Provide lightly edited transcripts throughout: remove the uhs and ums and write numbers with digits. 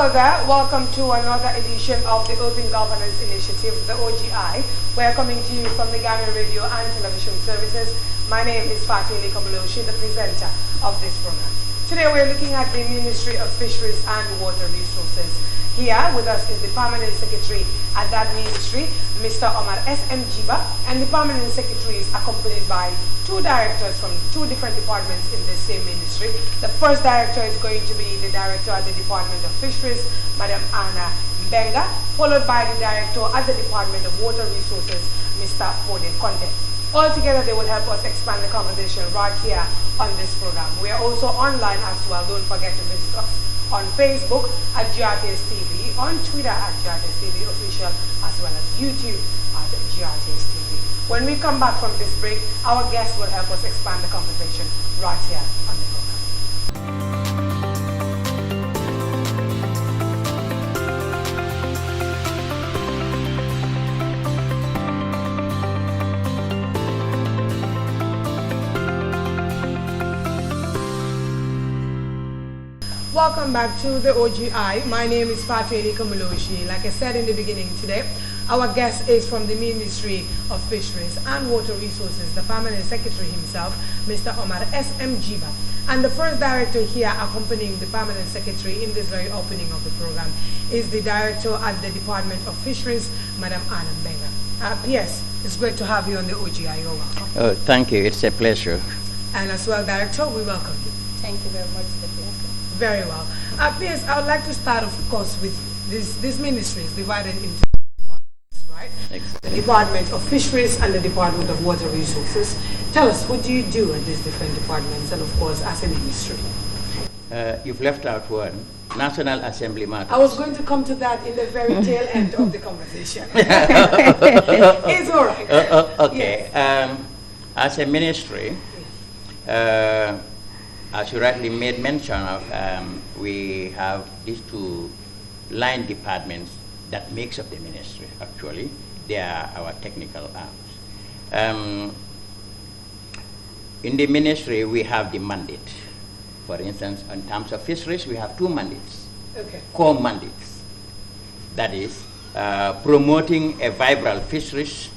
further, welcome to another edition of the Open Governance Initiative, the OGI. We are coming to you from the Gambia Radio and Television Services. My name is Fatili Kamuloshi, the presenter of this program. Today we are looking at the Ministry of Fisheries and Water Resources. Here with us is the Permanent Secretary at that ministry, Mr. Omar S.M. Jiba, and the Permanent Secretary is accompanied by two directors from two different departments in the same ministry. The first director is going to be the director at the Department of Fisheries, Madam Anna Mbenga, followed by the director at the Department of Water Resources, Mr. Fode Conte. Altogether, they will help us expand the conversation right here on this program. We are also online as well. Don't forget to visit us on Facebook at GRTS TV, on Twitter at GRTS TV Official, as well as YouTube at GRTS TV. When we come back from this break, our guests will help us expand the conversation right here on the program. Welcome back to the OGI. My name is Fatili Kamuloshi. Like I said in the beginning today, our guest is from the Ministry of Fisheries and Water Resources, the Permanent Secretary himself, Mr. Omar S.M. Jiba. And the first director here accompanying the Permanent Secretary in this very opening of the program is the Director at the Department of Fisheries, Madam Anna Mbenga. P.S., it's great to have you on the OGI. You're welcome. Oh, thank you. It's a pleasure. And as well, Director, we welcome you. Thank you very much. Very well. P.S., I would like to start, of course, with this ministry is divided into departments, right? Exactly. The Department of Fisheries and the Department of Water Resources. Tell us, what do you do at these different departments and, of course, as a ministry? You've left out one, National Assembly matters. I was going to come to that in the very tail end of the conversation. It's all right. Okay. Yes. As a ministry, as you rightly made mention of, we have these two line departments that makes up the ministry, actually. They are our technical arms. In the ministry, we have the mandate. For instance, in terms of fisheries, we have two mandates, core mandates. That is, promoting a vibrant fisheries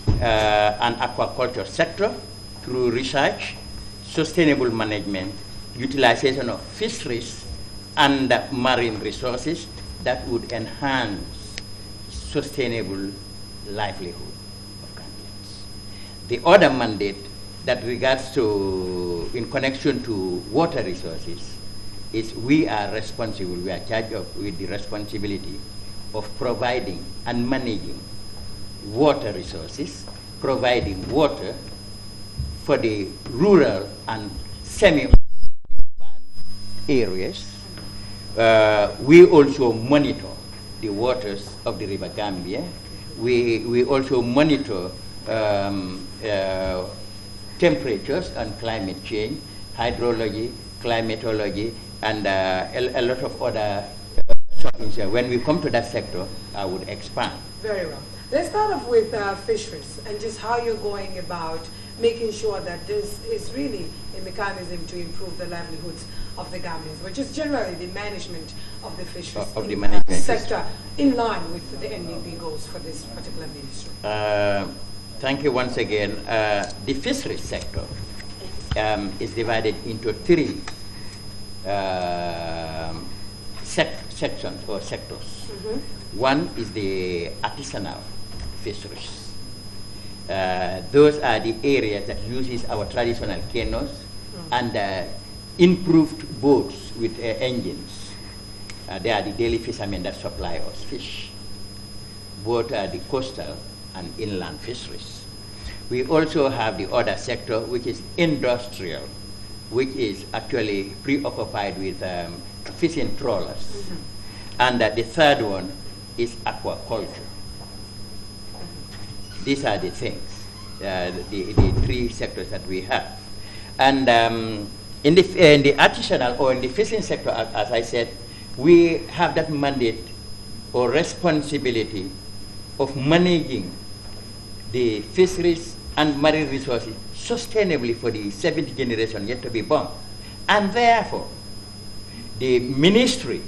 and aquaculture sector through research, sustainable management, utilization of fisheries and marine resources that would enhance sustainable livelihood of Gambians. The other mandate that regards to, in connection to water resources, is we are responsible, we are charged with the responsibility of providing and managing water resources, providing water for the rural and semi-urban areas. We also monitor the waters of the River Gambia. We also monitor temperatures and climate change, hydrology, climatology, and a lot of other things. When we come to that sector, I would expand. Very well. Let's start off with fisheries and just how you're going about making sure that this is really a mechanism to improve the livelihoods of the Gambians, which is generally the management of the fisheries sector in line with the NDP goals for this particular ministry. Thank you once again. The fisheries sector is divided into three sections or sectors. One is the artisanal fisheries. Those are the areas that uses our traditional canoes and improved boats with engines. They are the daily fishermen that supply us fish. Both are the coastal and inland fisheries. We also have the other sector, which is industrial, which is actually preoccupied with fishing trawlers. And the third one is aquaculture. These are the things, the three sectors that we have. And in the artisanal or in the fishing sector, as I said, we have that mandate or responsibility of managing the fisheries and marine resources sustainably for the seventh generation yet to be born. And therefore, the ministry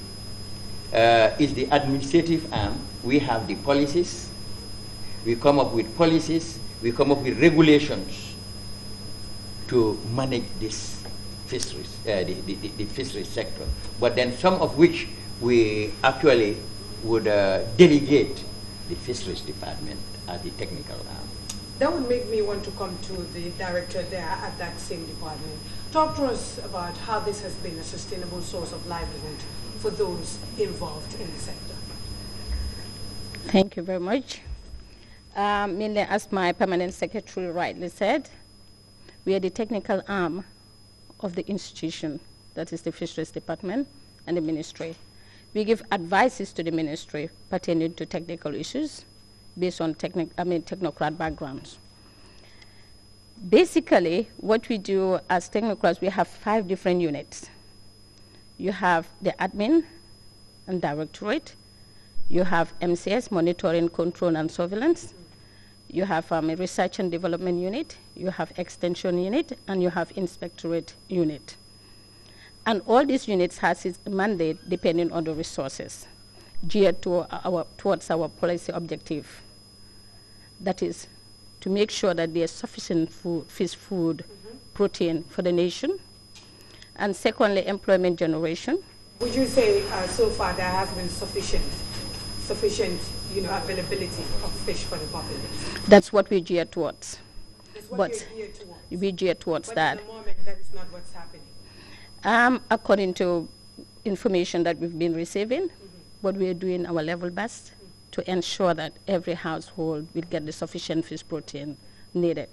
is the administrative arm. We have the policies. We come up with policies. We come up with regulations to manage this fisheries, the fisheries sector. But then some of which we actually would delegate the fisheries department as the technical arm. That would make me want to come to the director there at that same department. Talk to us about how this has been a sustainable source of livelihood for those involved in the sector. Thank you very much. Mainly, as my permanent secretary rightly said, we are the technical arm of the institution, that is the Fisheries Department and the Ministry. We give advices to the Ministry pertaining to technical issues based on technocrat backgrounds. Basically, what we do as technocrats, we have 5 different units. You have the admin and directorate. You have MCS, monitoring, control, and surveillance. You have a research and development unit. You have extension unit, and you have inspectorate unit. And all these units has its mandate depending on the resources geared to towards our policy objective. That is to make sure that there's sufficient food, fish food, protein for the nation. And secondly, employment generation. Would you say so far there has been sufficient availability of fish for the population? That's what we gear towards. That's what you're geared towards. We gear towards but that. At the moment, that is not what's happening. According to information that we've been receiving, but we are doing our level best to ensure that every household will get the sufficient fish protein needed.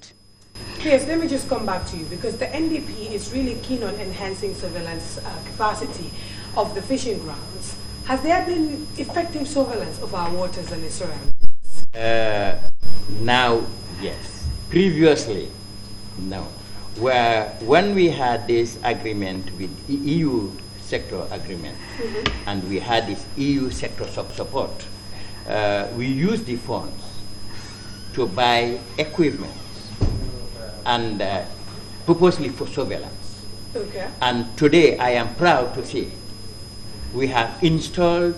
Yes, let me just come back to you, because the NDP is really keen on enhancing surveillance capacity of the fishing grounds. Has there been effective surveillance of our waters and the surroundings? Now, yes. Previously, no. When we had this agreement with EU sector agreement, and we had this EU sector support, we used the funds to buy equipment and purposely for surveillance. Okay. And today I am proud to say we have installed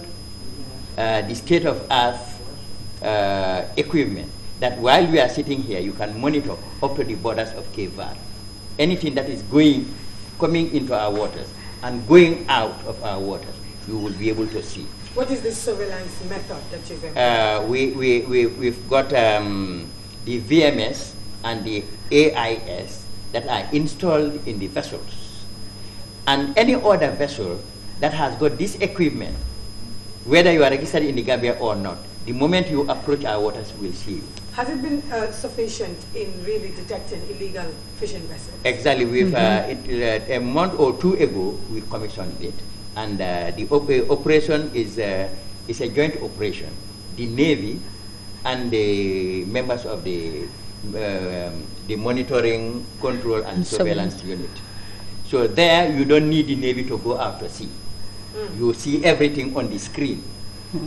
the state-of-art equipment that while we are sitting here, you can monitor up to the borders of Cape Verde. Anything that is coming into our waters and going out of our waters, you will be able to see. What is the surveillance method that you've employed? We've got the VMS and the AIS that are installed in the vessels. And any other vessel that has got this equipment, whether you are registered in the Gambia or not, the moment you approach our waters, we'll see you. Has it been sufficient in really detecting illegal fishing vessels? Exactly. We've a month or 2 ago, we commissioned it. And the operation is a joint operation. The Navy and the members of the monitoring, control, and surveillance unit. So there, you don't need the Navy to go out to sea. You see everything on the screen.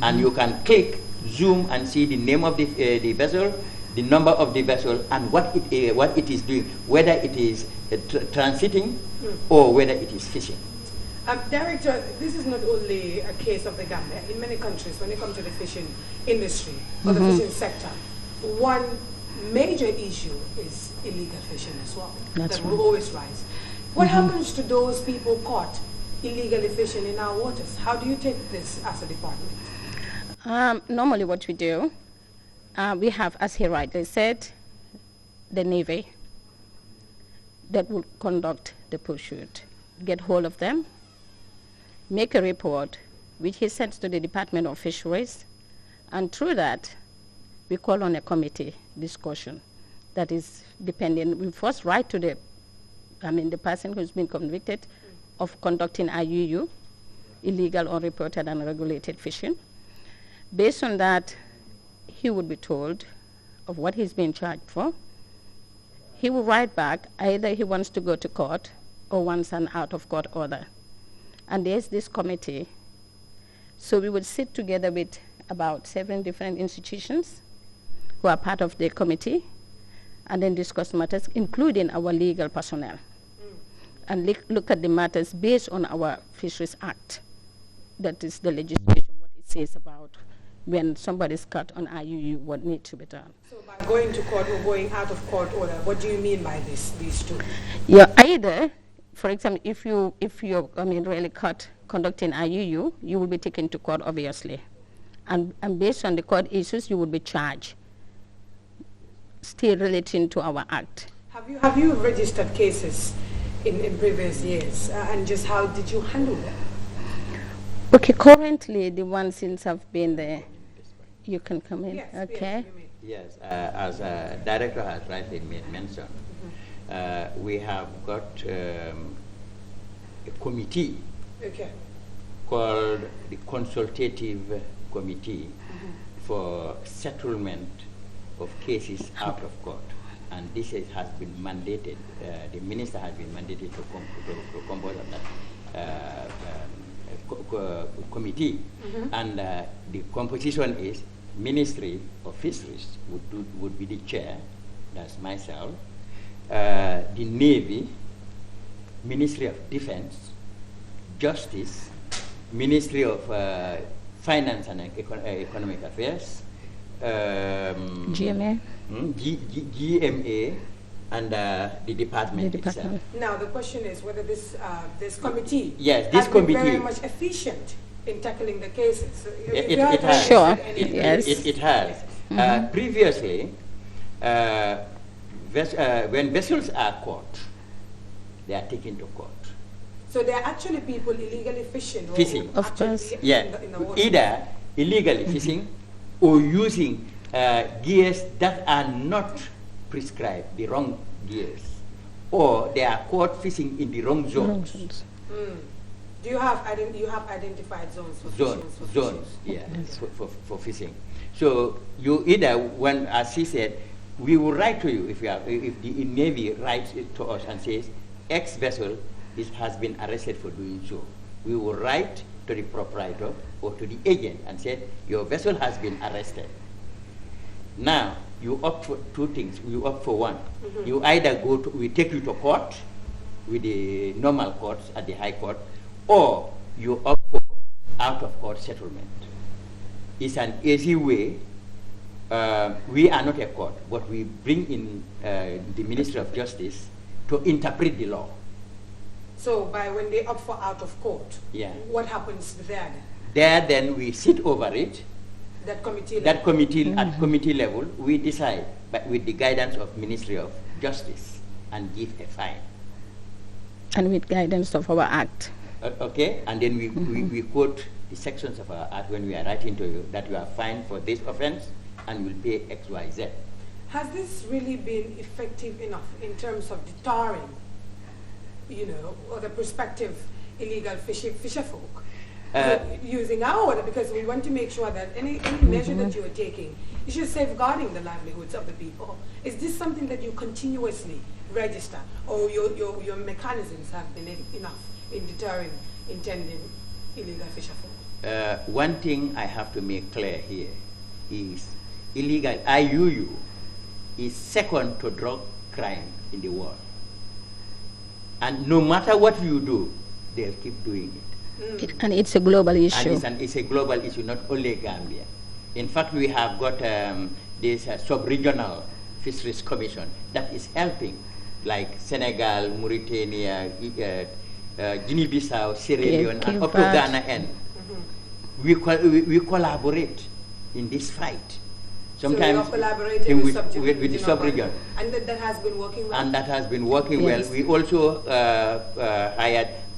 And you can click, zoom, and see the name of the vessel, the number of the vessel, and what it is doing, whether it is transiting or whether it is fishing. Director, this is not only a case of the Gambia. In many countries, when it comes to the fishing industry or the fishing sector, one major issue is illegal fishing as well. That's that right. will always rise. What happens to those people caught illegally fishing in our waters? How do you take this as a department? Normally what we do, we have, as he rightly said, the Navy that will conduct the pursuit, get hold of them, make a report, which he sends to the Department of Fisheries, and through that, we call on a committee discussion. That is dependent. We first write to the person who's been convicted of conducting IUU, illegal, unreported, and unregulated fishing. Based on that, he would be told of what he's being charged for. He will write back either he wants to go to court or wants an out-of-court order. And there's this committee. So we would sit together with about 7 different institutions who are part of the committee and then discuss matters, including our legal personnel, and look at the matters based on our Fisheries Act. That is the legislation says about when somebody's caught on IUU, what needs to be done. So by going to court or going out of court order, what do you mean by these two? Yeah, either, for example, if you're really caught conducting IUU, you will be taken to court, obviously. And based on the court issues, you will be charged, still relating to our act. Have you registered cases in previous years, and just how did you handle them? Okay, currently the ones since I've been there, you can come in. Yes, okay. Yes, as director has rightly made mention, we have got a committee called the Consultative Committee for Settlement of Cases out of court. And this has been mandated, the minister has been mandated to compose of that committee. And the composition is Ministry of Fisheries would be the chair, that's myself, the Navy, Ministry of Defense, Justice, Ministry of Finance and Economic Affairs, GMA. GMA, and the department itself. Now the question is whether this committee has been very much efficient in tackling the cases. It has. Sure. Yes. It has. Previously, when vessels are caught, they are taken to court. So there are actually people illegally fishing. Fishing. Of course. Yeah. In the water. Either illegally fishing or using gears that are not prescribed, the wrong gears, or they are caught fishing in the wrong zones. Do you have identified zones for fishing? Zones, yeah, for fishing. So you either, when, as she said, we will write to you if the Navy writes it to us and says X vessel has been arrested for doing so. We will write to the proprietor or to the agent and say your vessel has been arrested. Now you opt for two things. You opt for one. You either we take you to court with the normal courts at the High Court, or you opt for out of court settlement. It's an easy way. We are not a court, but we bring in the Ministry of Justice to interpret the law. So when they opt for out of court, what happens there then? Then we sit over it. That committee at committee level, we decide, but with the guidance of Ministry of Justice, and give a fine. And with guidance of our act. Okay, and then we quote the sections of our act when we are writing to you that you are fined for this offense and will pay X, Y, Z. Has this really been effective enough in terms of deterring, or the prospective illegal fisher folk using our order? Because we want to make sure that any measure that you are taking is just safeguarding the livelihoods of the people. Is this something that you continuously register, or your mechanisms have been enough in deterring intending illegal fisher folk? One thing I have to make clear here is illegal IUU is second to drug crime in the world. And no matter what you do, they'll keep doing it. And it's a global issue. And it's a global issue, not only Gambia. In fact, we have got this sub-regional fisheries commission that is helping, like Senegal, Mauritania, Guinea-Bissau, Sierra Leone, and up to Ghana end. We collaborate in this fight. Sometimes so you are collaborating with the sub-region. And that has been working well? And that has been working well. We also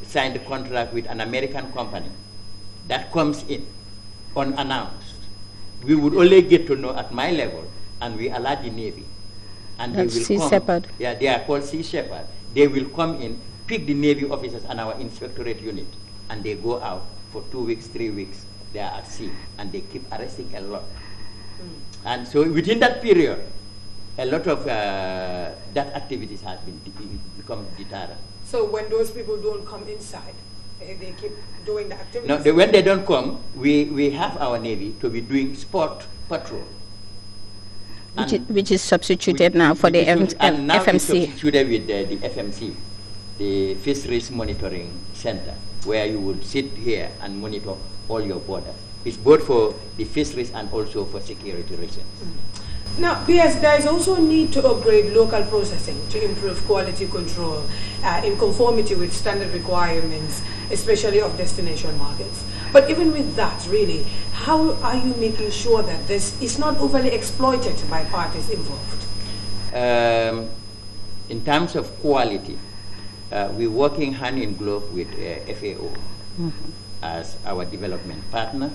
signed a contract with an American company that comes in unannounced. We would only get to know at my level, and we alert the Navy. And that's they will Sea come. Shepherd. Yeah, they are called Sea Shepherd. They will come in, pick the Navy officers and our inspectorate unit, and they go out for 2 weeks, 3 weeks. They are at sea, and they keep arresting a lot. And so within that period, a lot of that activities has become deterrent. So when those people don't come inside, they keep doing the activities? No, when they don't come, we have our Navy to be doing sport patrol. Which is substituted now for the FMC. And now it's substituted with the FMC, the Fisheries Monitoring Center, where you would sit here and monitor all your borders. It's both for the fisheries and also for security reasons. Now, yes, there is also a need to upgrade local processing to improve quality control in conformity with standard requirements, especially of destination markets. But even with that, really, how are you making sure that this is not overly exploited by parties involved? In terms of quality, we're working hand in glove with FAO as our development partner,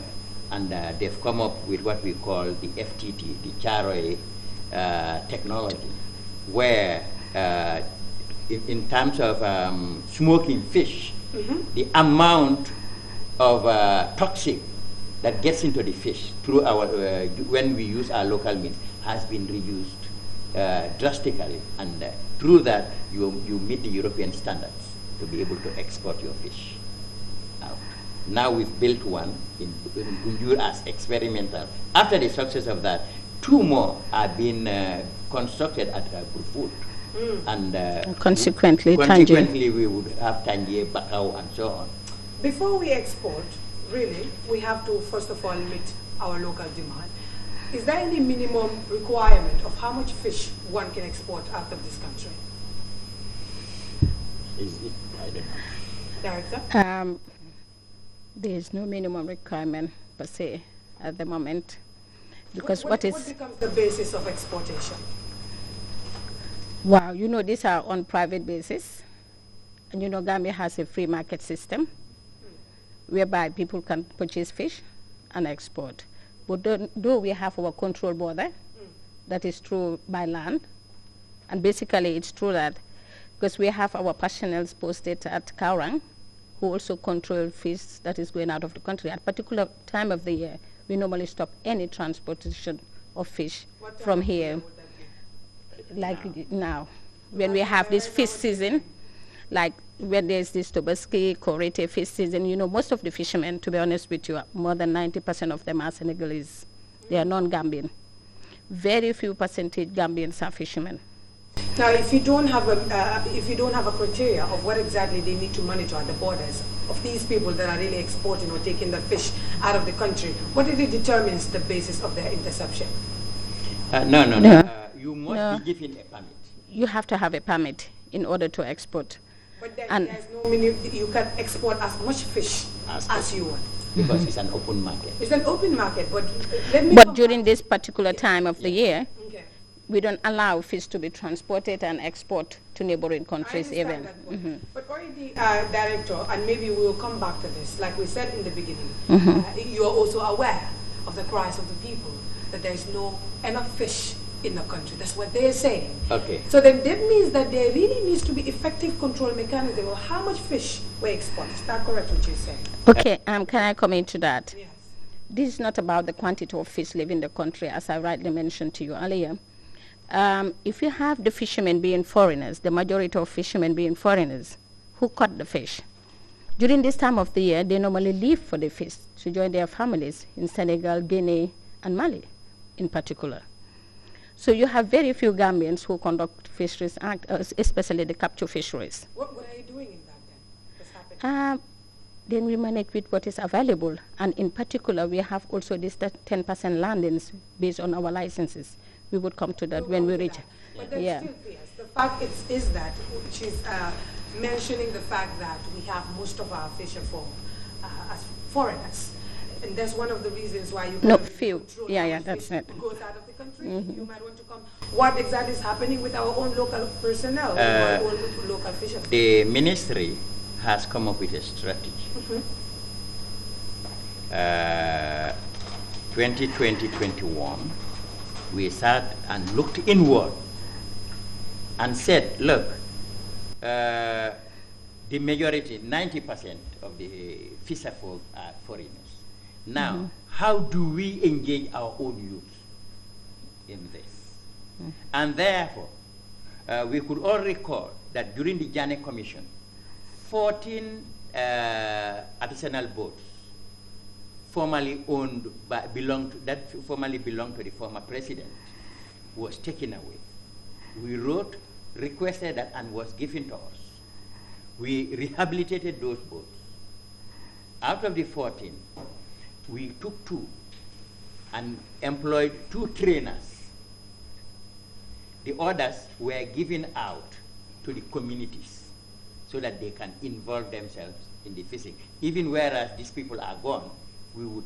and they've come up with what we call the FTT, the Charoe technology, where in terms of smoking fish, the amount of toxic that gets into the fish through our, when we use our local means, has been reduced drastically, and through that you meet the European standards to be able to export your fish out. Now we've built one in Gunjur as experimental. After the success of that, 2 more are being constructed at Burfoot. And consequently we would have Tangier, Bakau, and so on. Before we export, really, we have to first of all meet our local demand. Is there any minimum requirement of how much fish one can export out of this country? I don't know. Director? There is no minimum requirement per se at the moment, because what becomes the basis of exportation? Wow, you know, these are on private basis, and you know Gambia has a free market system whereby people can purchase fish and export. But though we have our control border, that is true by land, and basically it's true that because we have our personnel posted at Kaurang, who also control fish that is going out of the country. At a particular time of the year, we normally stop any transportation of fish from here. Like now, when we have this fish season, like when there's this Tobaski, Korete fish season, you know, most of the fishermen, to be honest with you, more than 90% of them are Senegalese. They are non-Gambian. Very few percentage Gambians are fishermen. Now, if you don't have a criteria of what exactly they need to monitor at the borders of these people that are really exporting or taking the fish out of the country, what really determines the basis of their interception? No. You must be given a permit. You have to have a permit in order to export. But there's no meaning you can export as much fish as you want. Because it's an open market. It's an open market, but during this particular time of the year, we don't allow fish to be transported and export to neighboring countries even. But already, Director, and maybe we'll come back to this, like we said in the beginning, you are also aware of the cries of the people that there is no enough fish in the country. That's what they're saying. Okay. So then that means that there really needs to be effective control mechanism of how much fish we export. Is that correct what you're saying? Okay, can I come into that? Yes. This is not about the quantity of fish leaving the country, as I rightly mentioned to you earlier. If you have the fishermen being foreigners, the majority of fishermen being foreigners, who caught the fish? During this time of the year, they normally leave for the fish to join their families in Senegal, Guinea, and Mali in particular. So you have very few Gambians who conduct fisheries act, especially the capture fisheries. What are you doing in that then? What's happening? Then we manage with what is available. And in particular, we have also this 10% landings based on our licenses. We would come to that when we reach. But then still, yes, the fact is that she's mentioning the fact that we have most of our fisher folk as foreigners. And that's one of the reasons why you few. Yeah, that's it. Goes out of the country. You might want to come. What exactly is happening with our own local personnel, our own local fishermen? The ministry has come up with a strategy. 2020-21, we sat and looked inward and said, look, the majority, 90% of the fisher folk are foreigners. Now, how do we engage our own youth in this? And therefore, we could all recall that during the Janet Commission, 14 artisanal boats formerly owned by, formerly belonged to the former president was taken away. We wrote, requested that, and was given to us. We rehabilitated those boats. Out of the 14, we took 2 and employed 2 trainers. The others were given out to the communities so that they can involve themselves in the fishing. Even whereas these people are gone,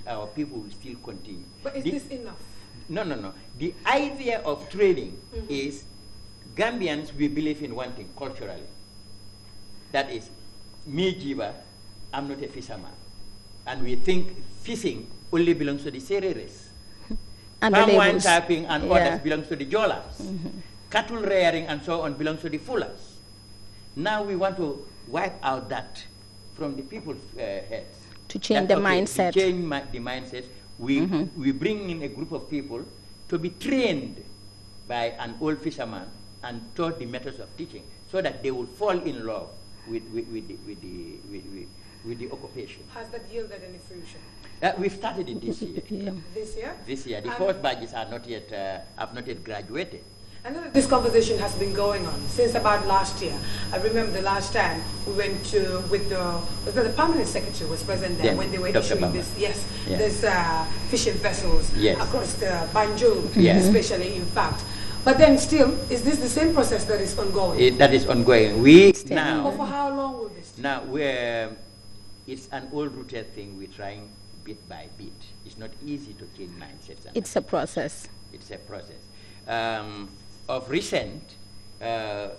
our people will still continue. But is this enough? No. The idea of training is Gambians, we believe in one thing culturally. That is, me, Jiba, I'm not a fisherman. And we think fishing only belongs to the Sereres. Palm wine tapping and others belongs to the Jolas. Cattle rearing and so on belongs to the Fullers. Now we want to wipe out that from the people's heads. To change the mindset. To change the mindset. We bring in a group of people to be trained by an old fisherman and taught the methods of teaching so that they will fall in love with the occupation. Has that yielded any fruition? We've started it this year. This year? This year. The first batches are not yet, have not yet graduated. I know that this conversation has been going on since about last year. I remember the last time we went to, the permanent secretary was present there when they were issuing this, this fishing vessels across the Banjul, especially in fact. But then still, is this the same process that is ongoing? That is ongoing. Now, for how long will this take? Now, it's an old-rooted thing. We're trying bit by bit. It's not easy to change mindsets. It's a process. It's a process. Of recent,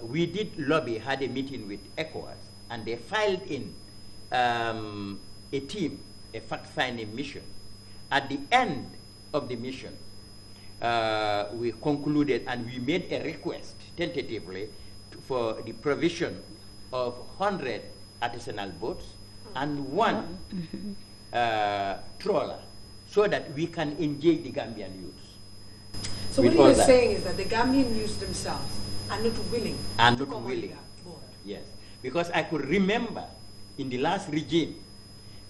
we did lobby, had a meeting with ECOWAS, and they filed in a team, a fact-finding mission. At the end of the mission, we concluded and we made a request tentatively for the provision of 100 artisanal boats and 1 trawler so that we can engage the Gambian youths. So what you're saying is that the Gambian youths themselves are not willing to come on board. Yes, because I could remember in the last regime,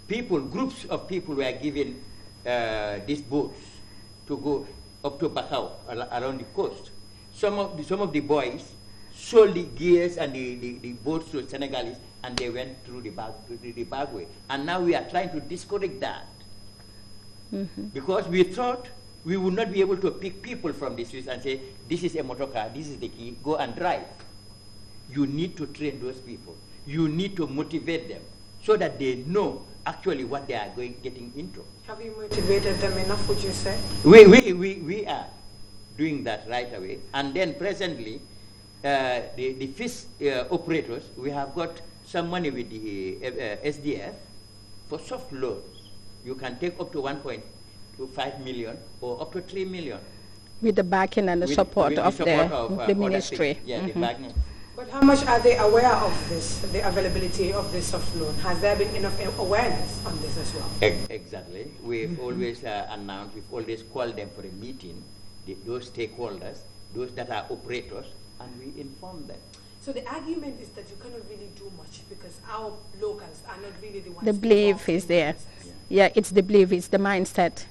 groups of people were given these boats to go up to Bakau, around the coast. Some of the boys sold the gears and the boats to Senegalese, and they went through the back way. And now we are trying to discourage that. Because we thought we would not be able to pick people from the streets and say, this is a motor car, this is the key, go and drive. You need to train those people. You need to motivate them so that they know actually what they are getting into. Have you motivated them enough, would you say? We are doing that right away. And then presently, the fish operators, we have got some money with the SDF for soft loans. You can take up to 1.5 million or up to 3 million. With the backing and the support of the ministry. Yeah, the backing. But how much are they aware of this, the availability of this soft loan? Has there been enough awareness on this as well? Exactly. We've always announced, we've always called them for a meeting, those stakeholders, those that are operators, and we inform them. So the argument is that you cannot really do much because our locals are not really the ones. The belief is there. Yeah, it's the belief, it's the mindset.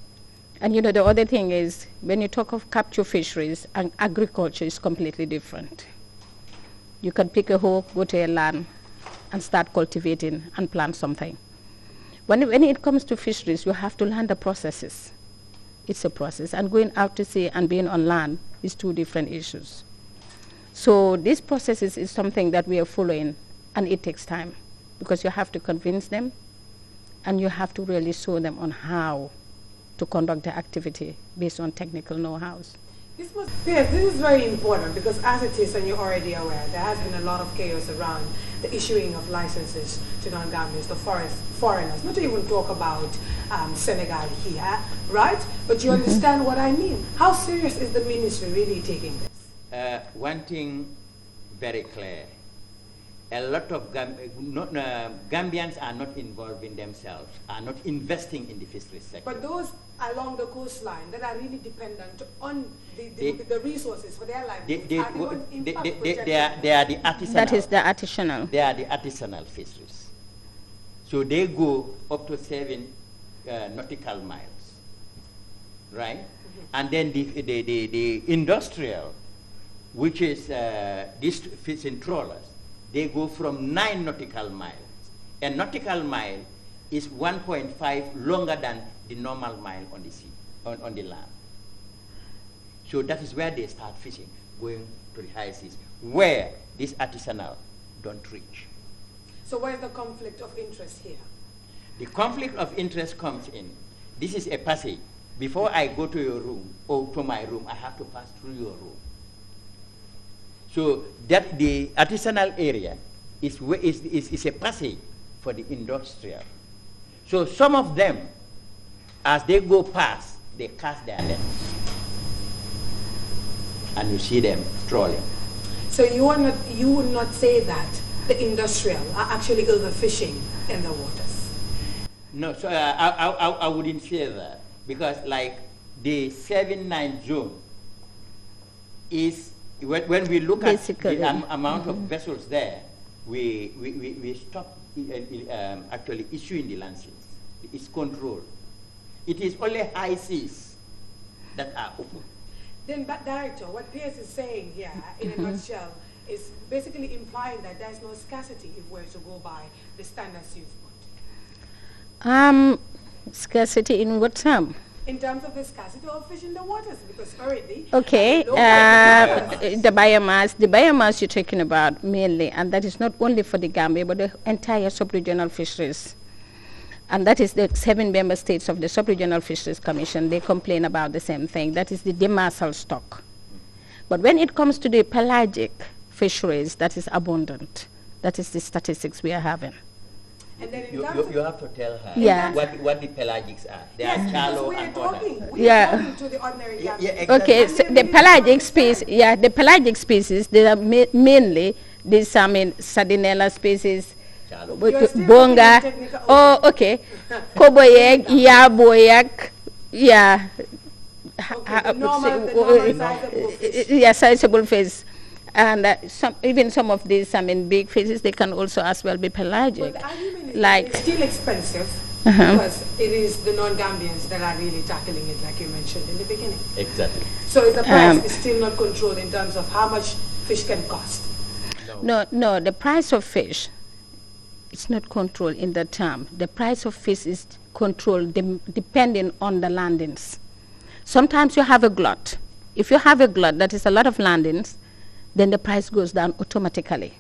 And you know, the other thing is, when you talk of capture fisheries, and agriculture is completely different. You can pick a hoe, go to a land, and start cultivating and plant something. When it comes to fisheries, you have to learn the processes. It's a process. And going out to sea and being on land is 2 different issues. So this process is something that we are following, and it takes time because you have to convince them and you have to really show them on how to conduct the activity based on technical know-hows. Yes, this is very important because as it is, and you're already aware, there has been a lot of chaos around the issuing of licenses to non-Gambians, to foreigners, not to even talk about Senegal here, right? But you understand what I mean. How serious is the ministry really taking this? One thing very clear, a lot of Gambians are not involved in themselves, are not investing in the fisheries sector. But those along the coastline that are really dependent on the resources for their livelihood they are the artisanal. That is the artisanal. They are the artisanal fisheries. So they go up to 7 nautical miles, right? And then the industrial, which is these fishing trawlers, they go from 9 nautical miles. A nautical mile is 1.5 longer than the normal mile on the sea, on the land. So that is where they start fishing, going to the high seas, where this artisanal don't reach. So where is the conflict of interest here? The conflict of interest comes in. This is a passage. Before I go to your room, or to my room, I have to pass through your room. So that the artisanal area is a passage for the industrial. So some of them, as they go past, they cast their nets. And you see them trolling. So you would not say that the industrial are actually overfishing in the waters? No, so I wouldn't say that, because like the 7-9 zone is, when we look basically at the amount of vessels there, we stop actually issuing the license. It's controlled. It is only high seas that are open. Then, but Director, what Pierce is saying here, in a nutshell, is basically implying that there's no scarcity if we're to go by the standards you've put. Scarcity in what term? In terms of the scarcity of fish in the waters, because already... Okay, the biomass you're talking about mainly, and that is not only for the Gambia, but the entire sub-regional fisheries. And that is the 7 member states of the Sub-Regional Fisheries Commission. They complain about the same thing. That is the demersal stock. But when it comes to the pelagic fisheries, that is abundant. That is the statistics we are having. And then you have to tell her what the pelagics are. They are shallow and others. We are talking to the ordinary Gambian. Exactly. Okay, so the pelagic species, the pelagic species, they are mainly these, Sardinella species, bonga, okay, koboyek, yaboyek, sizable fish, and even some of these, big fishes, they can also as well be pelagic. But the argument is like it's still expensive because it is the non-Gambians that are really tackling it, like you mentioned in the beginning. Exactly. So is the price is still not controlled in terms of how much fish can cost? No, the price of fish, it's not controlled in the term. The price of fish is controlled depending on the landings. Sometimes you have a glut. If you have a glut, that is a lot of landings, then the price goes down automatically.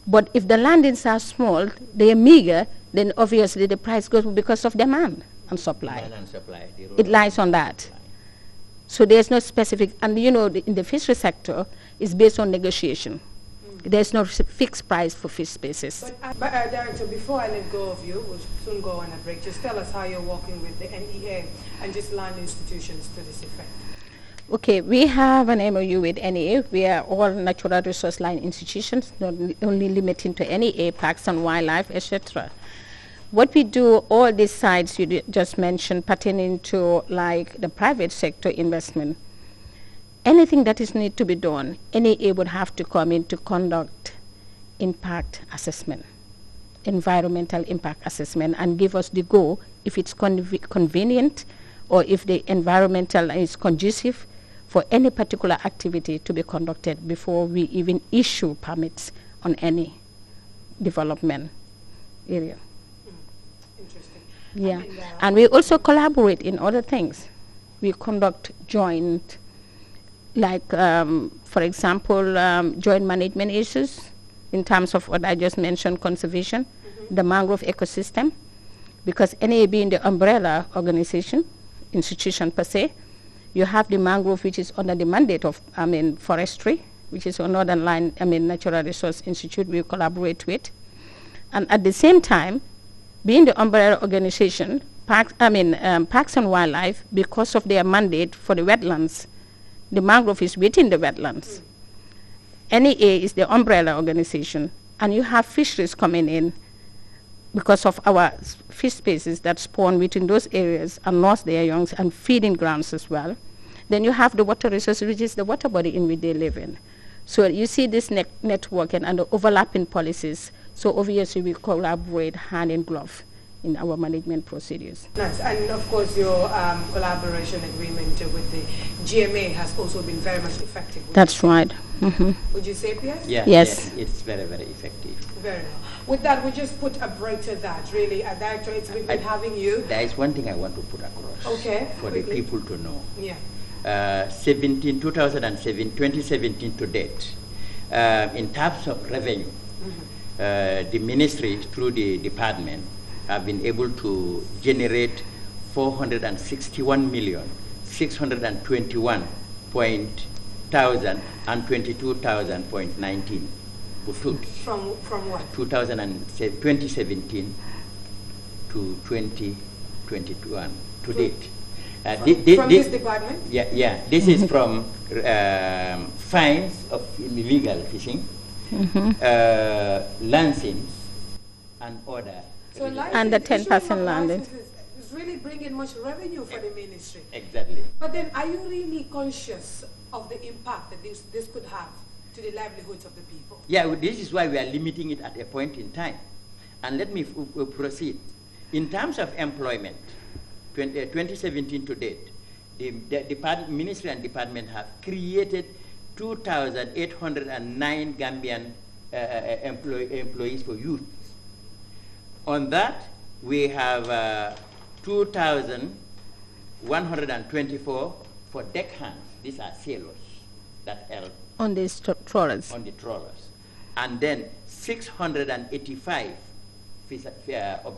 But if the landings are small, they are meager, then obviously the price goes because of demand and supply. Demand and supply. It lies on that. So there's no specific, and in the fishery sector, it's based on negotiation. There's no fixed price for fish species. But Director, before I let go of you, we'll soon go on a break, just tell us how you're working with the NEA and just land institutions to this effect. Okay, we have an MOU with NEA. We are all natural resource line institutions, not only limiting to NEA, parks and wildlife, etc. What we do, all these sites you just mentioned pertaining to like the private sector investment, anything that is need to be done, NEA would have to come in to conduct impact assessment, environmental impact assessment, and give us the go if it's convenient or if the environmental is conducive for any particular activity to be conducted before we even issue permits on any development area. Interesting. Yeah, and we also collaborate in other things. We conduct joint, like, for example, joint management issues in terms of what I just mentioned, conservation, the mangrove ecosystem, because NEA being the umbrella organization, institution per se, you have the mangrove, which is under the mandate of, forestry, which is a Northern Line, Natural Resource Institute we collaborate with. And at the same time, being the umbrella organization, Parks and Wildlife, because of their mandate for the wetlands, the mangrove is within the wetlands. NEA is the umbrella organization, and you have fisheries coming in because of our fish species that spawn within those areas and nurse their youngs and feeding grounds as well. Then you have the water resources, which is the water body in which they live in. So you see this networking and the overlapping policies. So obviously we collaborate hand in glove in our management procedures. Nice. And of course, your collaboration agreement with the GMA has also been very much effective. That's right. Would you say, Pierce? Yeah, yes. Yeah, it's very, very effective. Very well. With that, we just put a break to that, really. Director, it's been good having you. There is one thing I want to put across for the people to know. Yeah. 2017 to date, in terms of revenue, the ministry through the department have been able to generate 461,621,022,000.19 From what? 2017 to 2021 to date. From this department? Yeah. This is from fines of illegal fishing, lancings, and other. So and the 10% landing. It's really bringing much revenue for the ministry. Exactly. But then, are you really conscious of the impact that this could have to the livelihoods of the people? Yeah, this is why we are limiting it at a point in time. And let me proceed. In terms of employment, 2017 to date, the ministry and department have created 2,809 Gambian employees for youth. On that, we have 2,124 for deckhands. These are sailors that help on these trawlers. On the trawlers. And then 685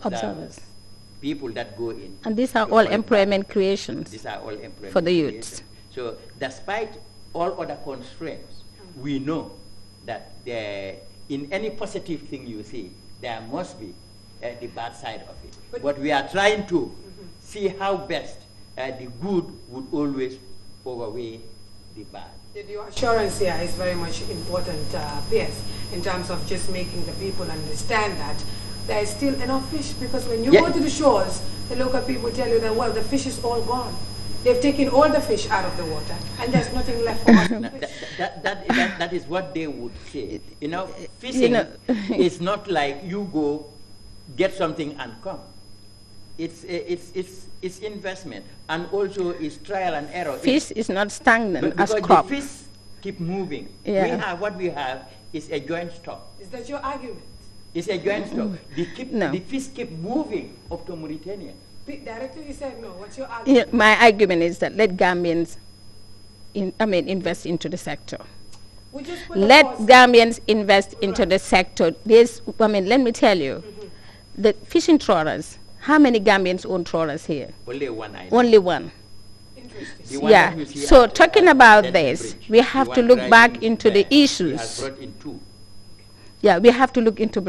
observers. People that go in. And these are all employment creations. These are all employment for the youths. So despite all other constraints, we know that in any positive thing you see, there must be the bad side of it. But we are trying to see how best the good would always overweigh the bad. Your assurance here is very much important, Pierce, in terms of just making the people understand that there is still enough fish, because when you go to the shores, the local people tell you that, well, the fish is all gone. They've taken all the fish out of the water, and there's nothing left for us to fish. That is what they would say. You know, fishing is not like you go, get something and come. It's investment, and also it's trial and error. Fish is not stagnant as crop. Because the fish keep moving. Yeah. What we have is a joint stock. Is that your argument? It's a joint stock. The fish keep moving up to Mauritania. Director, you said no. What's your argument? Yeah, my argument is that let Gambians invest into the sector. Let Gambians invest into the sector. Let me tell you, the fishing trawlers, how many Gambians own trawlers here? Only one. Only one. Interesting. Yeah. So talking about this, we have to look back into the issues. Yeah, we have to look into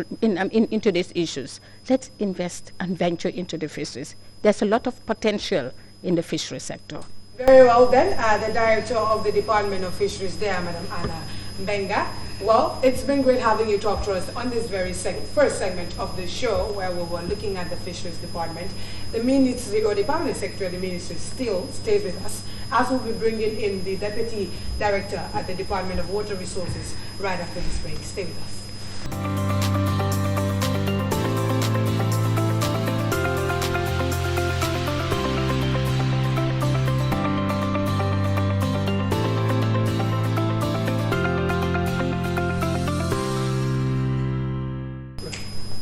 these issues. Let's invest and venture into the fisheries. There's a lot of potential in the fishery sector. Very well then, the Director of the Department of Fisheries there, Madam Anna Mbenga. Well, it's been great having you talk to us on this very first segment of the show, where we were looking at the Fisheries Department. The Ministry, or the Permanent Secretary of the Ministry, still stays with us, as we'll be bringing in the Deputy Director at the Department of Water Resources right after this break. Stay with us.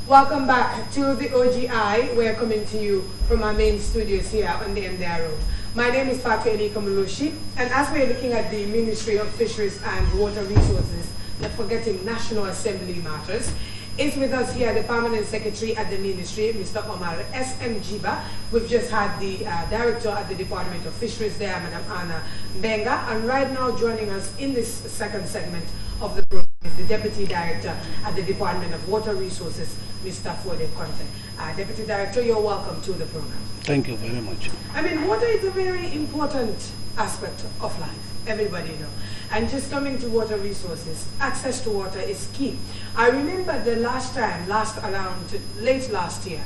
Welcome back to the OGI. We're coming to you from our main studios here on the MDR Road. My name is Fatu Elika Mulushi, and as we're looking at the Ministry of Fisheries and Water Resources, not forgetting National Assembly matters, is with us here the Permanent Secretary at the Ministry, Mr. Omar S.M. Jiba. We've just had the Director at the Department of Fisheries there, Madam Anna Mbenga, and right now joining us in this second segment of the program is the Deputy Director at the Department of Water Resources, Mr. Fode Conte. Deputy Director, you're welcome to the program. Thank you very much. I mean, water is a very important aspect of life. Everybody knows. And just coming to water resources, access to water is key. I remember the last late last year,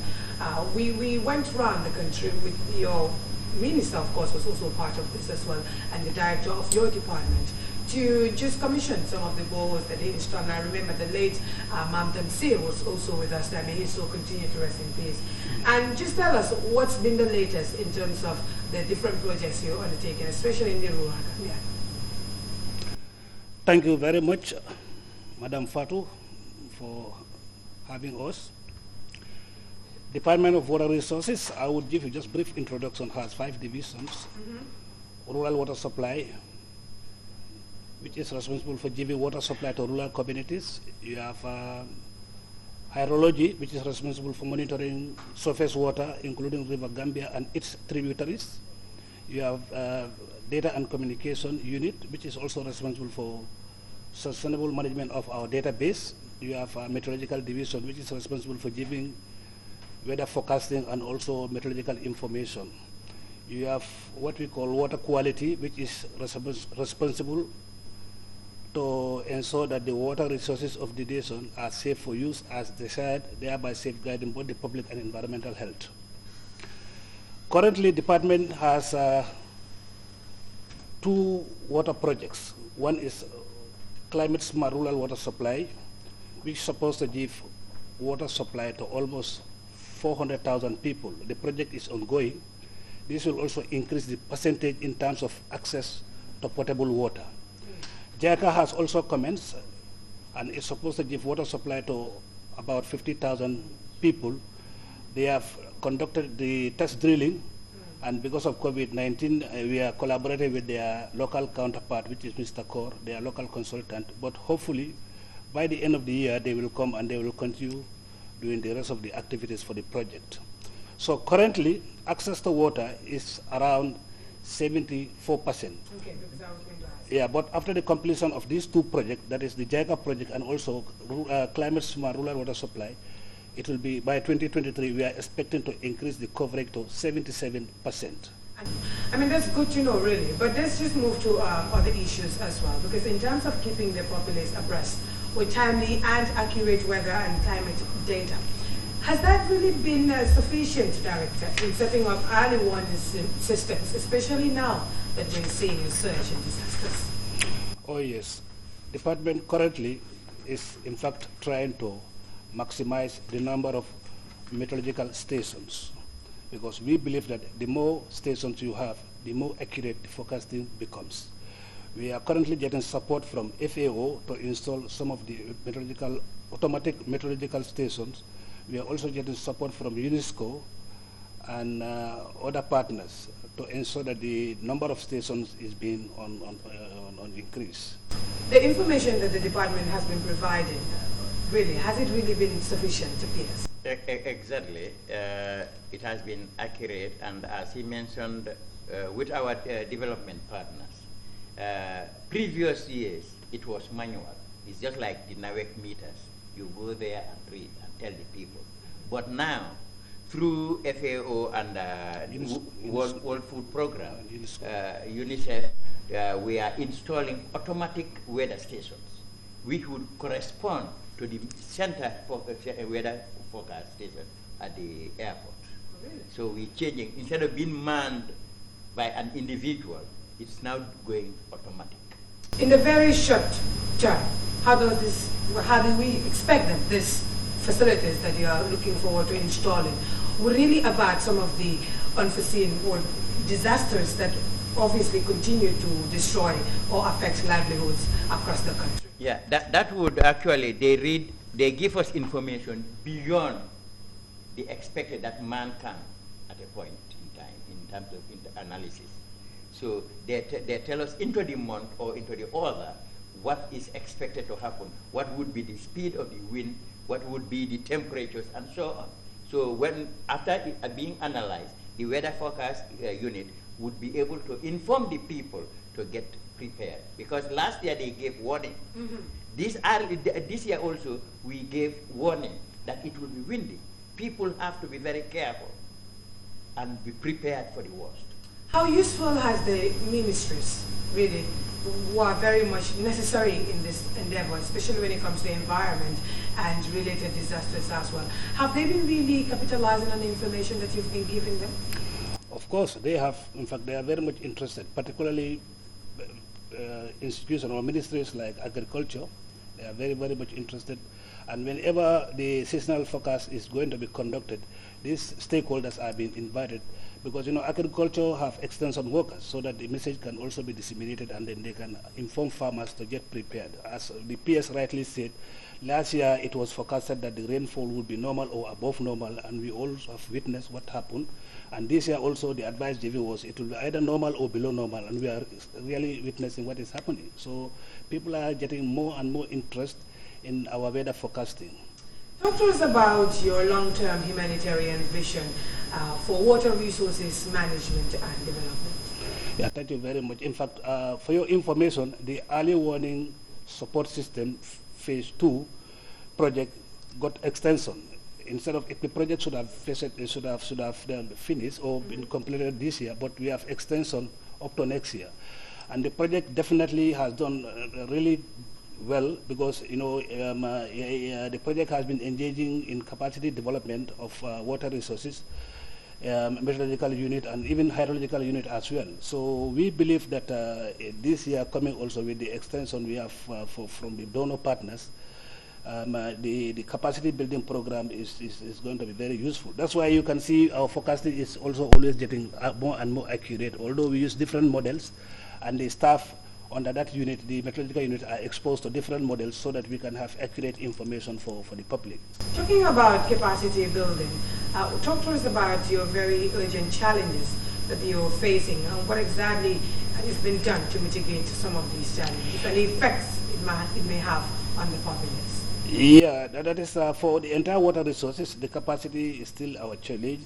we went around the country with your minister, of course, was also part of this as well, and the director of your department, to just commission some of the boreholes that they installed. And I remember the late Mamdam Sir was also with us, and may he so continue to rest in peace. And just tell us what's been the latest in terms of the different projects you're undertaking, especially in the rural area. Thank you very much, Madam Fatou, for having us. Department of Water Resources, I would give you just brief introduction, has 5 divisions. Rural water supply, which is responsible for giving water supply to rural communities. You have hydrology, which is responsible for monitoring surface water, including River Gambia and its tributaries. You have data and communication unit, which is also responsible for sustainable management of our database. You have a meteorological division, which is responsible for giving weather forecasting and also meteorological information. You have what we call water quality, which is responsible to ensure that the water resources of the nation are safe for use as desired, thereby safeguarding both the public and environmental health. Currently, the department has 2 water projects. One is climate smart rural water supply, which is supposed to give water supply to almost 400,000 people. The project is ongoing. This will also increase the percentage in terms of access to potable water. JICA has also commenced and is supposed to give water supply to about 50,000 people. They have conducted the test drilling, and because of COVID-19, we are collaborating with their local counterpart, which is Mr. Kaur, their local consultant. But hopefully, by the end of the year, they will come and they will continue doing the rest of the activities for the project. So currently, access to water is around 74%. Okay, because I was going to ask. Yeah, but after the completion of these 2 projects, that is the JICA project and also climate smart rural water supply, it will be by 2023, we are expecting to increase the coverage to 77%. I mean, that's good to know, really. But let's just move to other issues as well, because in terms of keeping the populace abreast with timely and accurate weather and climate data, has that really been sufficient, Director, in setting up early warning systems, especially now that we're seeing a surge in disasters? Oh yes. Department currently is in fact trying to maximize the number of meteorological stations, because we believe that the more stations you have, the more accurate the forecasting becomes. We are currently getting support from FAO to install some of the automatic meteorological stations. We are also getting support from UNESCO and other partners to ensure that the number of stations is being on increase. The information that the department has been providing, really, has it really been sufficient to PS? Exactly. It has been accurate, and as he mentioned, with our development partners, previous years it was manual. It's just like the NAWEC meters. You go there and read and tell the people. But now, through FAO and World Food Program, UNICEF, we are installing automatic weather stations, which would correspond to the center for weather forecast station at the airport. Really? So we're changing. Instead of being manned by an individual, it's now going automatic. In the very short term, how do we expect that these facilities that you are looking forward to installing will really avert some of the unforeseen or disasters that obviously continue to destroy or affect livelihoods across the country? Yeah, that would actually, they give us information beyond the expected that man can at a point in time in terms of analysis. So they tell us into the month or into the order what is expected to happen, what would be the speed of the wind, what would be the temperatures, and so on. So when after it being analyzed, the weather forecast unit would be able to inform the people to get prepared. Because last year they gave warning. Mm-hmm. This year also we gave warning that it will be windy. People have to be very careful and be prepared for the worst. How useful has the ministries really, who are very much necessary in this endeavor, especially when it comes to environment and related disasters as well? Have they been really capitalizing on the information that you've been giving them? Of course, they have. In fact, they are very much interested, particularly institutions or ministries like agriculture. They are very, very much interested. And whenever the seasonal forecast is going to be conducted, these stakeholders are being invited because, you know, agriculture have extension workers so that the message can also be disseminated and then they can inform farmers to get prepared. As the PS rightly said, last year it was forecasted that the rainfall would be normal or above normal, and we all have witnessed what happened. And this year also the advice given was it will be either normal or below normal, and we are really witnessing what is happening. So people are getting more and more interest in our weather forecasting. Talk to us about your long-term humanitarian vision for water resources management and development. Yeah, thank you very much. In fact, for your information, the early warning support system phase 2 project got extension. Instead of, if the project should have finished or been completed this year, but we have extension up to next year. And the project definitely has done really well because, you know, the project has been engaging in capacity development of water resources, meteorological unit and even hydrological unit as well. So we believe that this year coming also with the extension we have from the donor partners, the capacity building program is going to be very useful. That's why you can see our forecasting is also always getting more and more accurate, although we use different models and the staff under that unit, the meteorological unit, are exposed to different models so that we can have accurate information for the public. Talking about capacity building, talk to us about your very urgent challenges that you're facing and what exactly has been done to mitigate some of these challenges and the effects it may have on the populace. Yeah, that is for the entire water resources, the capacity is still our challenge.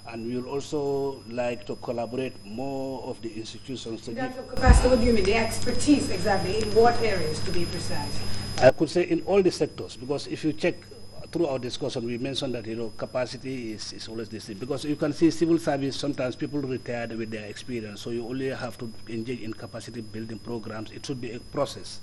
And we will also like to collaborate more of the institutions. In terms of capacity, what do you mean? The expertise exactly, in what areas to be precise? I could say in all the sectors, because if you check through our discussion, we mentioned that, you know, capacity is always the same. Because you can see civil service, sometimes people retired with their experience, so you only have to engage in capacity building programs. It should be a process.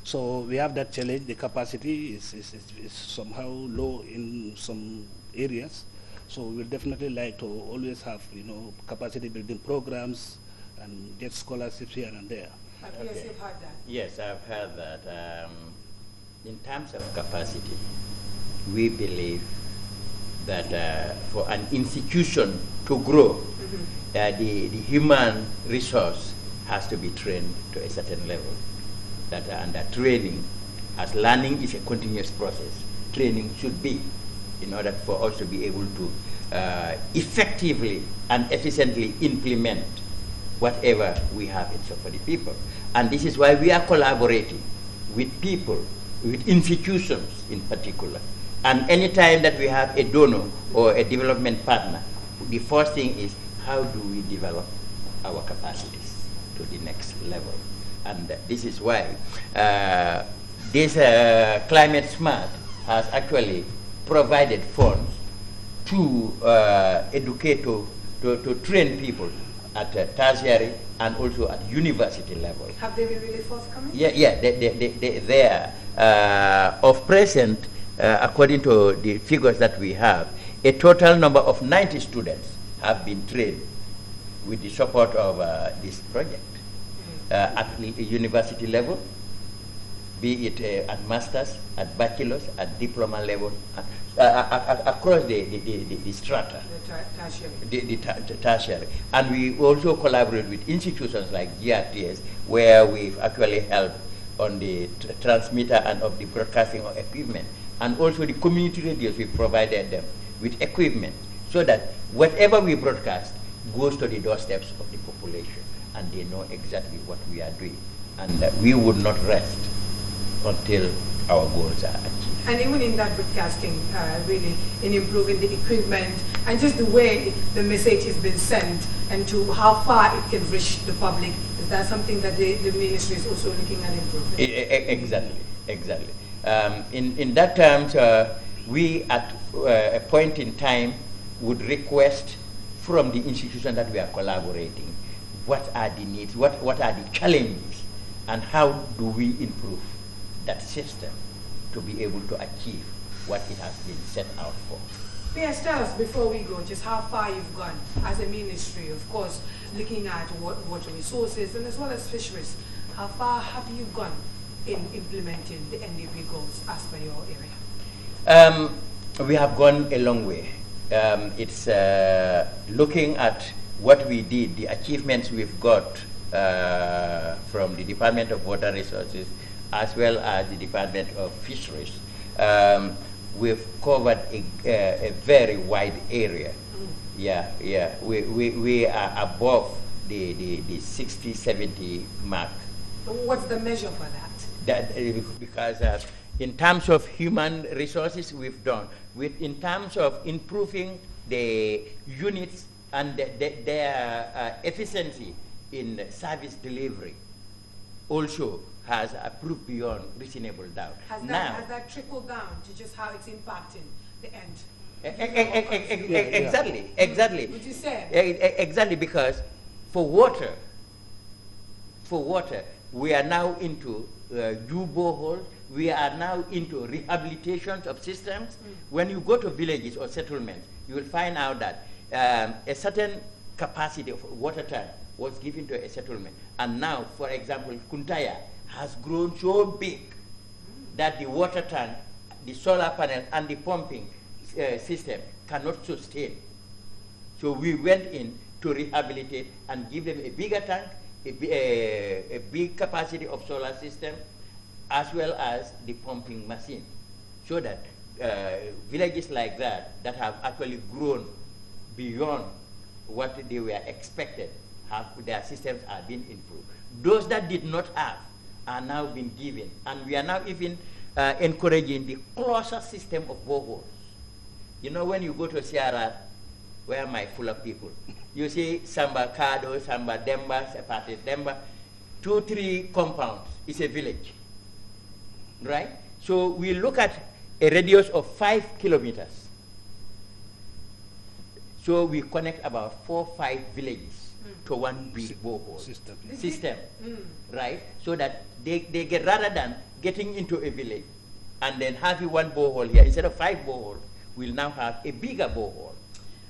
So we have that challenge. The capacity is somehow low in some areas. So we'll definitely like to always have, you know, capacity building programs and get scholarships here and there. Yes, you've heard that. Yes, I've heard that. In terms of capacity, we believe that for an institution to grow, the human resource has to be trained to a certain level. And that training, as learning is a continuous process, training should be, in order for us to be able to effectively and efficiently implement whatever we have in store for the people. And this is why we are collaborating with people, with institutions in particular. And any time that we have a donor or a development partner, the first thing is how do we develop our capacities to the next level. And this is why this Climate Smart has actually provided funds to educate, to train people at tertiary and also at university level. Have they been really forthcoming? Yeah, they are. Of present, according to the figures that we have, a total number of 90 students have been trained with the support of this project at the university level, be it at master's, at bachelor's, at diploma level, across the strata, the tertiary. And we also collaborate with institutions like GRTS, where we've actually helped on the transmitter and of the broadcasting of equipment. And also the community radios, we provided them with equipment so that whatever we broadcast goes to the doorsteps of the population and they know exactly what we are doing. And that we would not rest until our goals are achieved. And even in that broadcasting, really, in improving the equipment and just the way the message has been sent and to how far it can reach the public, is that something that the ministry is also looking at improving? Exactly. In that terms, we at a point in time would request from the institution that we are collaborating, what are the needs, what are the challenges, and how do we improve that system to be able to achieve what it has been set out for. Yes, tell us before we go just how far you've gone as a ministry, of course, looking at water resources and as well as fisheries How far have you gone in implementing the NDP goals as per your area? We have gone a long way. It's looking at what we did, the achievements we've got from the Department of Water Resources as well as the Department of Fisheries. We've covered a very wide area. Yeah. We are above the 60, 70 mark. What's the measure for that? Because in terms of human resources, we've done. In terms of improving the units and their efficiency in service delivery, also has proved beyond reasonable doubt. Has that trickled down to just how it's impacting the end? Exactly. Would you say? Exactly, because for water, we are now into new boreholes. We are now into rehabilitations of systems. When you go to villages or settlements, you will find out that a certain capacity of water tank was given to a settlement. And now, for example, Kuntaya has grown so big that the water tank, the solar panel, and the pumping system cannot sustain. So we went in to rehabilitate and give them a bigger tank, a big capacity of solar system, as well as the pumping machine, so that villages like that have actually grown beyond what they were expected, their systems are being improved. Those that did not have are now being given, and we are now even encouraging the closer system of boreholes. You know, when you go to Sierra, where am I full of people? You see Samba Kado, Samba Demba, Sepate Demba, 2-3 compounds is a village, right? So we look at a radius of 5 kilometers. So we connect about 4 or 5 villages to one big borehole system, right? So that they get, rather than getting into a village and then having one borehole here, instead of 5 boreholes, we'll now have a bigger borehole.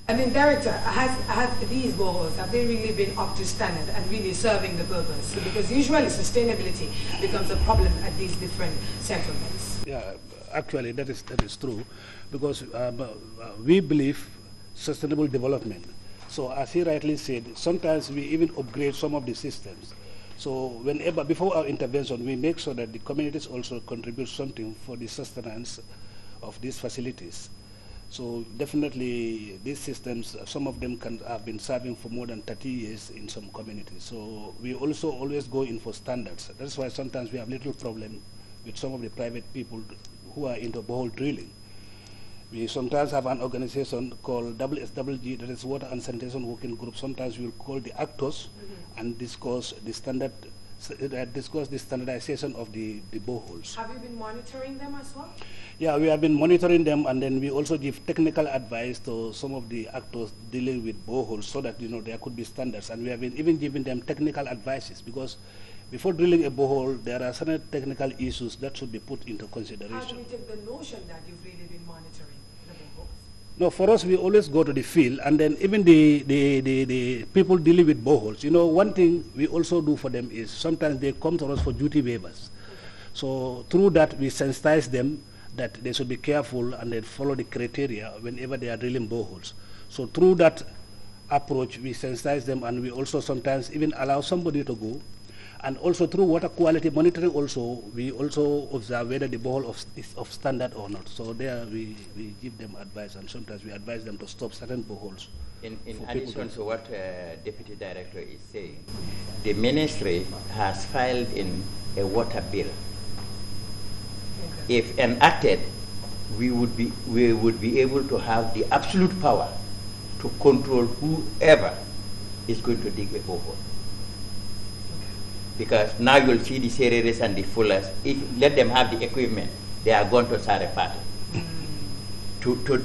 I mean, Director, have these boreholes, have they really been up to standard and really serving the purpose? Because usually sustainability becomes a problem at these different settlements. Yeah, actually that is true, because we believe sustainable development. So as he rightly said, sometimes we even upgrade some of the systems. So before our intervention, we make sure that the communities also contribute something for the sustenance of these facilities. So definitely these systems, some of them have been serving for more than 30 years in some communities. So we also always go in for standards. That's why sometimes we have little problem with some of the private people who are into borehole drilling. We sometimes have an organization called WSWG, that is Water and Sanitation Working Group. Sometimes we will call the actors and discuss the standardization of the boreholes. Have you been monitoring them as well? Yeah, we have been monitoring them, and then we also give technical advice to some of the actors dealing with boreholes, so that there could be standards. And we have been even giving them technical advices, because before drilling a borehole, there are certain technical issues that should be put into consideration. How do we take the notion that you've really been monitoring the boreholes? No, for us, we always go to the field, and then even the people dealing with boreholes. One thing we also do for them is sometimes they come to us for duty waivers. So through that, we sensitize them that they should be careful and then follow the criteria whenever they are drilling boreholes. So through that approach, we sensitize them, and we also sometimes even allow somebody to go. And also through water quality monitoring also, we also observe whether the borehole is of standard or not. So there we give them advice, and sometimes we advise them to stop certain boreholes. In addition to what Deputy Director is saying, the Ministry has filed in a water bill. If enacted, we would be able to have the absolute power to control whoever is going to dig a borehole. Because now you'll see the Sereres and the Fullers, let them have the equipment, they are going to Sarepati.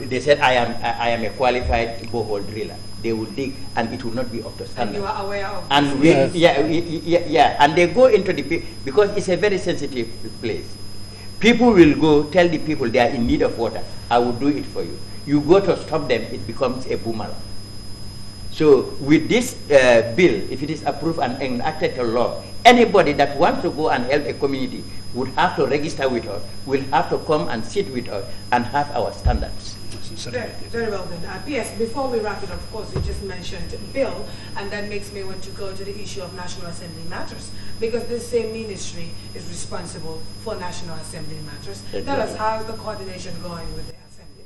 They said, I am a qualified borehole driller. They will dig, and it will not be up to standard. And you are aware of and this? Yeah, and they go into because it's a very sensitive place. People will go tell the people they are in need of water. I will do it for you. You go to stop them, it becomes a boomerang. So with this bill, if it is approved and enacted a law, Anybody that wants to go and help a community would have to register with us, will have to come and sit with us and have our standards. Very well then. P.S. Before we wrap it up, of course, you just mentioned bill, and that makes me want to go to the issue of National Assembly matters, because this same ministry is responsible for National Assembly matters. Exactly. Tell us, how's the coordination going with the Assembly?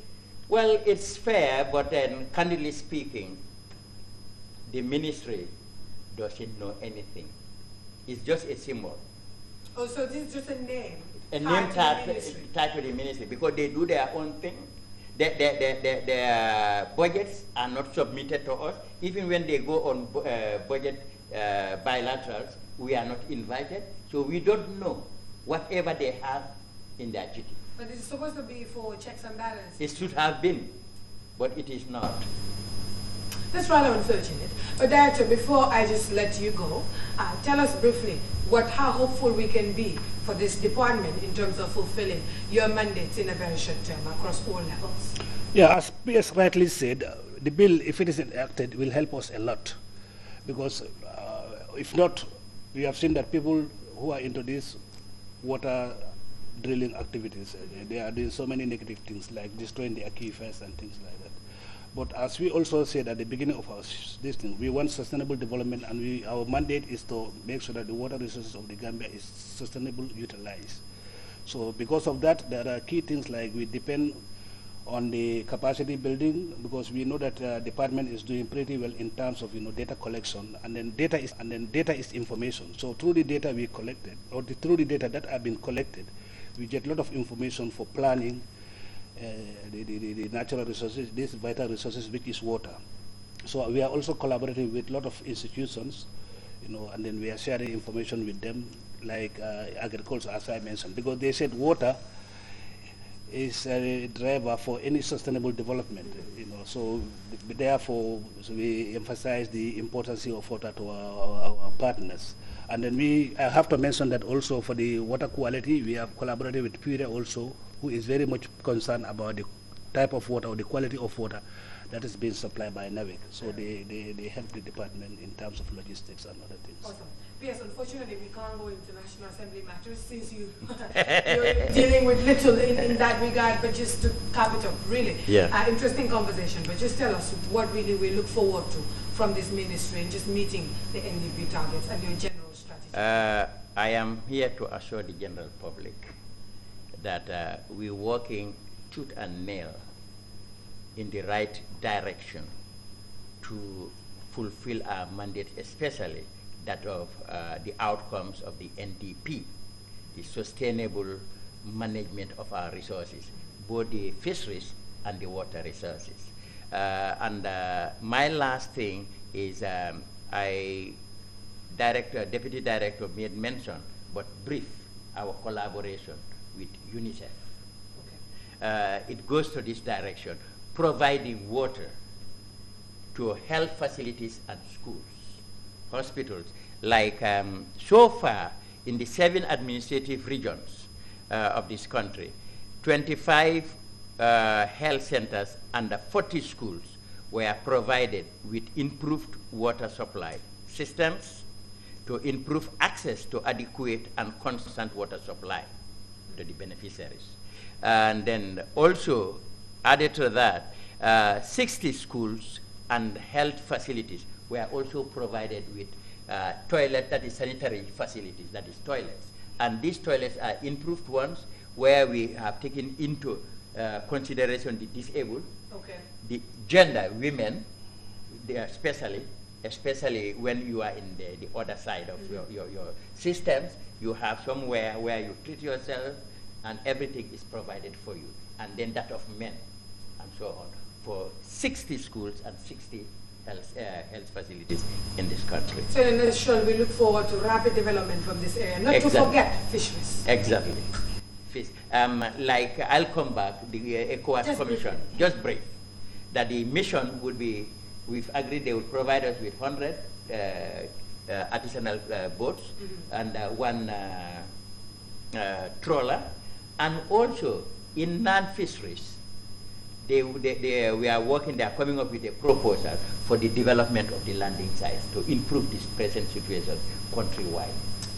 Well, it's fair, but then, candidly speaking, the ministry doesn't know anything. It's just a symbol. Oh, so this is just a name? A name tag to the ministry, because they do their own thing. Their budgets are not submitted to us. Even when they go on budget bilaterals, we are not invited. So we don't know whatever they have in their GT. But this is supposed to be for checks and balances. It should have been, but it is not. That's rather unfortunate. But Director, before I just let you go, tell us briefly how hopeful we can be for this department in terms of fulfilling your mandates in a very short term across all levels. Yeah, as PS rightly said, the bill, if it is enacted, will help us a lot. Because if not, we have seen that people who are into this water drilling activities, they are doing so many negative things like destroying the aquifers and things like that. But as we also said at the beginning of this thing, we want sustainable development, and our mandate is to make sure that the water resources of the Gambia is sustainably utilized. So because of that, there are key things like we depend on the capacity building, because we know that department is doing pretty well in terms of data collection, and then data is information. So through the data we collected, or through the data that have been collected, we get a lot of information for planning the natural resources, these vital resources, which is water. So we are also collaborating with a lot of institutions, and then we are sharing information with them, like agriculture, as I mentioned, because they said water is a driver for any sustainable development. So therefore, we emphasize the importance of water to our partners. And then I have to mention that also for the water quality, we have collaborated with PURE also, who is very much concerned about the type of water or the quality of water that is being supplied by NAVIC. So they help the department in terms of logistics and other things. Awesome. Yes, unfortunately, we can't go into National Assembly matters since you're dealing with little in that regard, but just to cap it up, really. Yeah. Interesting conversation, but just tell us what really we look forward to from this ministry and just meeting the NDP targets and your general strategy. I am here to assure the general public that we're working tooth and nail in the right direction to fulfill our mandate, especially that of the outcomes of the NDP, the sustainable management of our resources, both the fisheries and the water resources. My last thing is Deputy Director made mention, but brief, our collaboration with UNICEF. Okay. It goes to this direction, providing water to health facilities and schools, hospitals. Like so far in the 7 administrative regions of this country, 25 health centers and 40 schools were provided with improved water supply systems to improve access to adequate and constant water supply to the beneficiaries. And then also added to that, 60 schools and health facilities were also provided with toilet, that is sanitary facilities, that is toilets. And these toilets are improved ones where we have taken into consideration the disabled, okay, the gender, women, they are especially when you are in the other side of your systems, you have somewhere where you treat yourself and everything is provided for you. And then that of men and so on, for 60 schools and 60 health facilities in this country. So in a nutshell, we look forward to rapid development from this area, not to forget fisheries. Exactly. Like I'll come back, the ECOWAS just Commission, briefly. Just brief, that the mission would be, we've agreed they will provide us with 100 artisanal boats and 1 trawler, and also in non-fisheries, we are working, they are coming up with a proposal for the development of the landing sites to improve this present situation countrywide.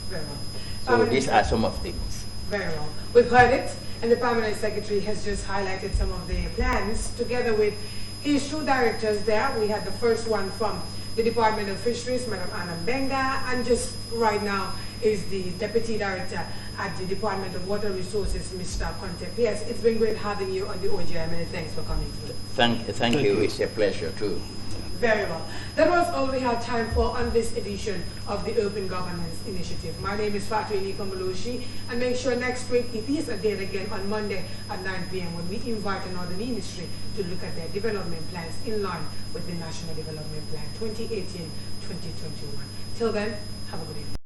Very well. So these are some of things. Very well. We've heard it, and the Permanent Secretary has just highlighted some of the plans together with his two directors there. We had the first one from the Department of Fisheries, Madam Anna Benga, and just right now is the Deputy Director at the Department of Water Resources, Mr. Conte Pierce. It's been great having you on the OGI. Many thanks for coming through. Thank you. It's a pleasure too. Very well. That was all we had time for on this edition of the Open Governance Initiative. My name is Fatu Inikomoloshi, and make sure next week it is a date again on Monday at 9 p.m. when we invite another ministry to look at their development plans in line with the National Development Plan 2018-2021. Till then, have a good evening.